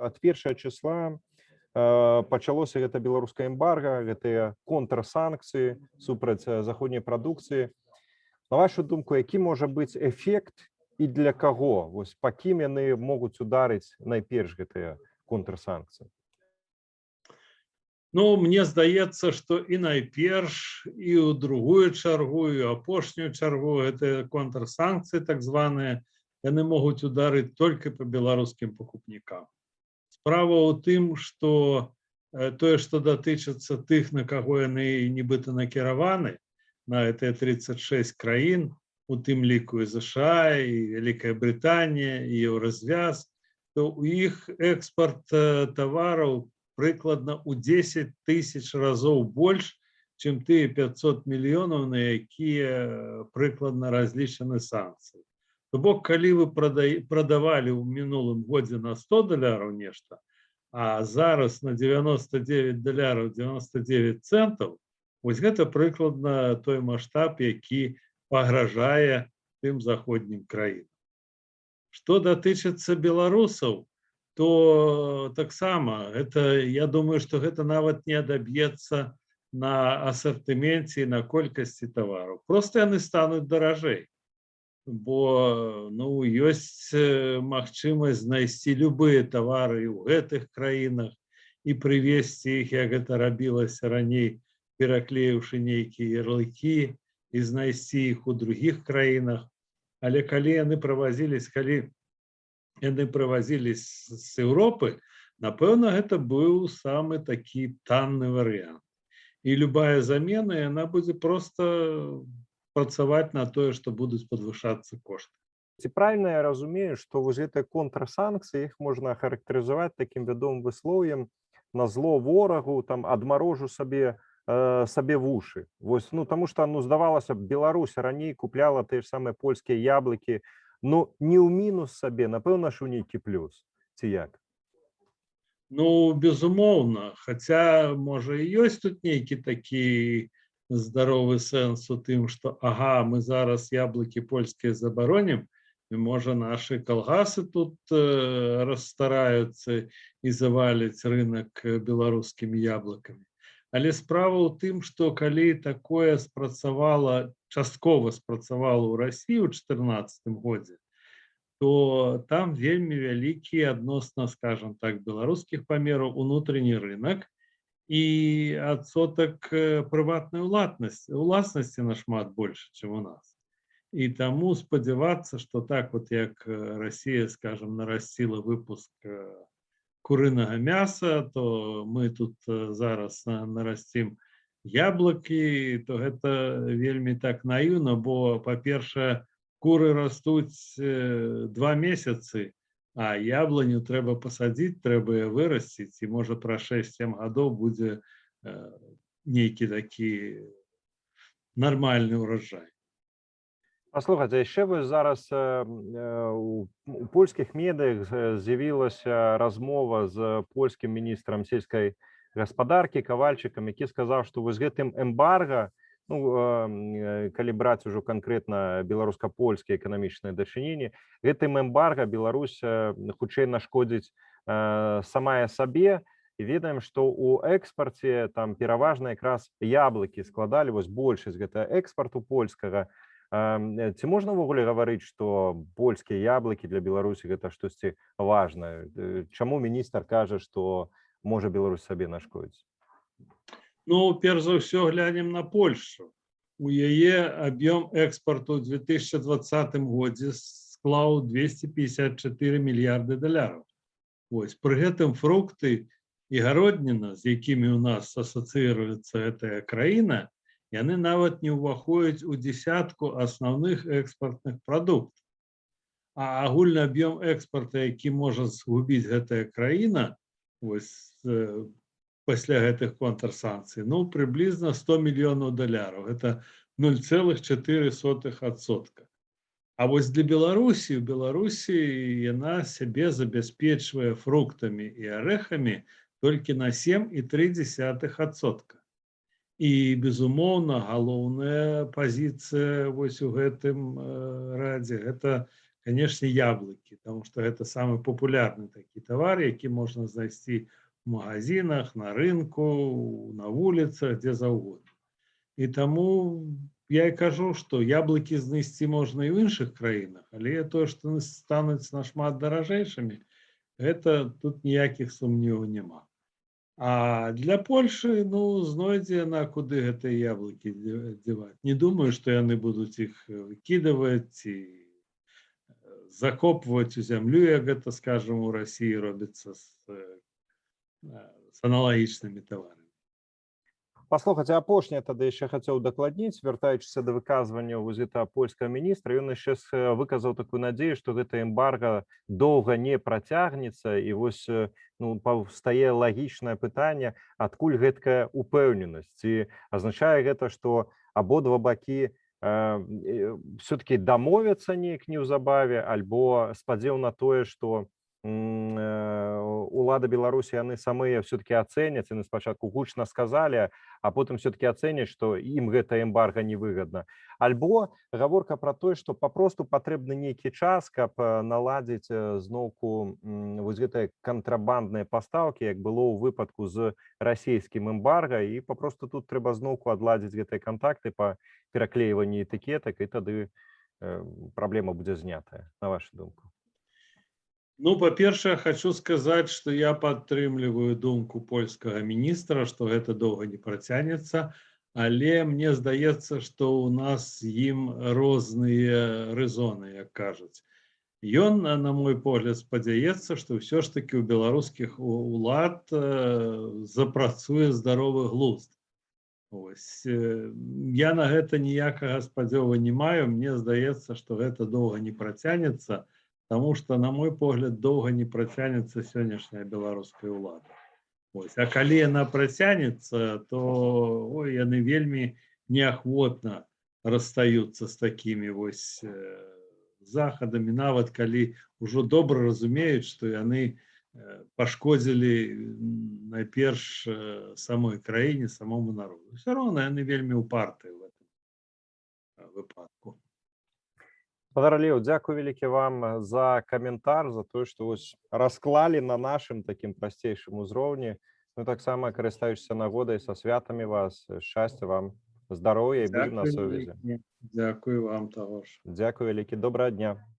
Ад 1 числа пачалося гэта беларускае эмбарга, гэтыя контрсанкцыі супраць заходняй прадукцыі. На вашу думку, які можа быць эфект і для каго? Вось па кім яны могуць ударыць найперш гэтыя контрсанкцыі? Ну, мне здаецца, што і найперш, і ў другую чаргу, і ў апошнюю чаргу гэтыя контрсанкцыі, так званыя, яны могуць ударыць толькі па беларускім пакупнікам. Справа ў тым, што тое, што датычыцца тых, на каго яны нібыта накіраваны, на гэтыя 36 краін, у тым ліку і ЗША, і Вялікая Брытанія, і Еўразвяз, то ў іх экспарт тавараў прыкладна ў 10 тысяч разоў больш, чым тыя 500 мільёнаў, на якія прыкладна разлічаны санкцыі. То бок, калі вы прадавалі ў мінулым годзе на $100 нешта, а зараз на $99 99 центаў, вось гэта прыкладна той маштаб, які пагражае тым заходнім краінам. Што датычыцца беларусаў, то таксама, я думаю, што гэта нават не адаб'ецца на асартыменце і на колькасці тавараў. Проста яны стануць даражэй. Бо ёсць магчымасць знайсці любыя тавары ў гэтых краінах і прывезці іх, як гэта рабілася раней, пераклеіўшы нейкія ярлыкі, і знайсці іх у другіх краінах. Але калі яны правазіліся з Еўропы, напэўна, гэта быў самы такі танны варыянт. І любая замена, яна будзе проста працаваць на тое, што будуць падвышацца кошты. Ці правільна я разумею, што вось гэтыя контрсанкцыі, іх можна ахарактарызаваць такім вядомым выслоўем: на зло ворагу, там, адмарожу сабе вушы. Вось, таму што, здавалася б, Беларусь раней купляла тыя ж самыя польскія яблыкі, не ў мінус сабе, напэўна ж, у нейкі плюс, ці як? Безумоўна, хаця, можа, і ёсць тут нейкі такі здаровы сэнс у тым, што мы зараз яблыкі польскія забаронім, і, можа, нашы калгасы тут расстараюцца і заваляць рынок беларускімі яблыкамі. Але справа ў тым, што калі такое часткова спрацавала ў Расіі ў 2014 годзе, то там вельмі вялікі адносна, скажам так, беларускіх памераў унутраны рынок, і адсотак прыватнай уласнасці нашмат больш, чым у нас. І таму спадзявацца, што так, як Расія, скажам, нарасціла выпуск курынага мяса, то мы тут зараз нарасцім яблыкі, то гэта вельмі так наіўна, бо, па-першае, куры растуць 2 месяцы, а яблыню трэба пасадзіць, трэба вырасціць, і, можа, праз 6-7 гадоў будзе нейкі такі нармальны ўраджай. Паслухайце, яшчэ вось зараз у польскіх медыях з'явілася размова з польскім міністрам сельскай гаспадаркі Кавальчыкам, які сказаў, што вось гэтым эмбарга, калі браць ужо канкрэтна беларуска-польскія эканамічныя дачыненні, гэтым эмбарга Беларусь хутчэй нашкодзіць самая сабе. І ведаем, што ў экспарце там пераважна якраз яблыкі складалі вось большасць гэтага экспарту польскага. Ці можна ўвогуле гаварыць, што польскія яблыкі для Беларусі гэта штосьці важнае? Чаму міністр кажа, што можа Беларусь сабе нашкодзіць? Перш за ўсё глянем на Польшчу. У яе аб'ём экспарту ў 2020 годзе склаў $254 мільярды. Вось, пры гэтым фрукты і гародніна, з якімі ў нас асацыіруецца гэтая краіна, яны нават не ўваходзяць у дзесятку асноўных экспартных прадуктаў. А агульны аб'ём экспарта, які можа згубіць гэтая краіна, вось, пасля гэтых контрсанкцый, прыблізна $100 мільёнаў. Гэта 0,4%. А вось для Беларусі, яна сябе забяспечвае фруктамі і арэхамі толькі на 7,3%. І, безумоўна, галоўная пазіцыя вось у гэтым радзе — гэта конечно, яблоки, потому что это самый популярный такі тавар, які можна знайсці в магазинах, на рынку, на вуліцах, дзе заўгодна. І таму я і кажу, што яблыкі знайсці можна і ў іншых краінах, але тое, што яны стануць нашмат даражэйшымі, гэта тут ніякіх сумневаў няма. А для Польшы, ну, знойдзе яна, куды гэтыя яблыкі дзяваць. Не думаю, што яны будуць іх выкідаваць ці закопваць у зямлю, як гэта, скажам, у Расіі робіцца з аналагічнымі таварамі. Паслухаць, апошняе тады яшчэ хацеў дакладніць, вяртаючыся да выказвання вось гэтага польскага міністра, ён яшчэ выказаў такую надзею, што гэта эмбарга доўга не працягнецца, і вось ну, паўстае лагічнае пытанне, адкуль гэткая упэўненасць. Ці азначае гэта, што абодва бакі все-таки дамовяцца неяк неўзабаве, альбо спадзеў на тое, што улады Беларусі яны самыя все-таки ацэняць, яны спачатку гучна сказалі, а потым все-таки ацэняць, што ім гэта эмбарга невыгадна. Альбо гаворка пра тое, што папросту патрэбны нейкі час, каб наладзіць зноўку вось гэтыя кантрабандныя пастаўкі, як было ў выпадку з расійскім эмбарга, і папросту тут трэба зноўку адладзіць гэтыя кантакты па пераклейванні этыкетак, і тады праблема будзе знятая, на вашу думку. Ну, па-першае, хочу сказаць, што я падтрымліваю думку польскага міністра, што гэта доўга не працягнецца, але мне здаецца, што ў нас з ім розныя рэзоны, як кажуць. Ён, на мой погляд, спадзяецца, што ўсё ж такі ў беларускіх улад запрацуе здаровы глузд. Ось. Я на гэта ніякага спадзёва не маю, мне здаецца, што гэта доўга не працягнецца, потому что, на мой погляд, доўга не працягнецца сённяшняя беларуская ўлада. Ось. А калі яна працягнецца, то яны вельмі неахвотна расстаюцца з такімі вось захадамі, нават калі ўжо добра разумеюць, што яны пашкодзілі найперш самой краіне, самому народу. Все роўна яны вельмі упартыя в этом выпадку. Спадар Леў, дзякуй вялікі вам за каментар, за тое, што вось расклалі на нашым такім прасцейшым узроўні. Ну, таксама карыстаючыся нагодай, са святамі вас, шчасця вам, здароўя і будзем на сувязі. Дзякуй вам таго ж. Дзякуй вялікі, добрага дня.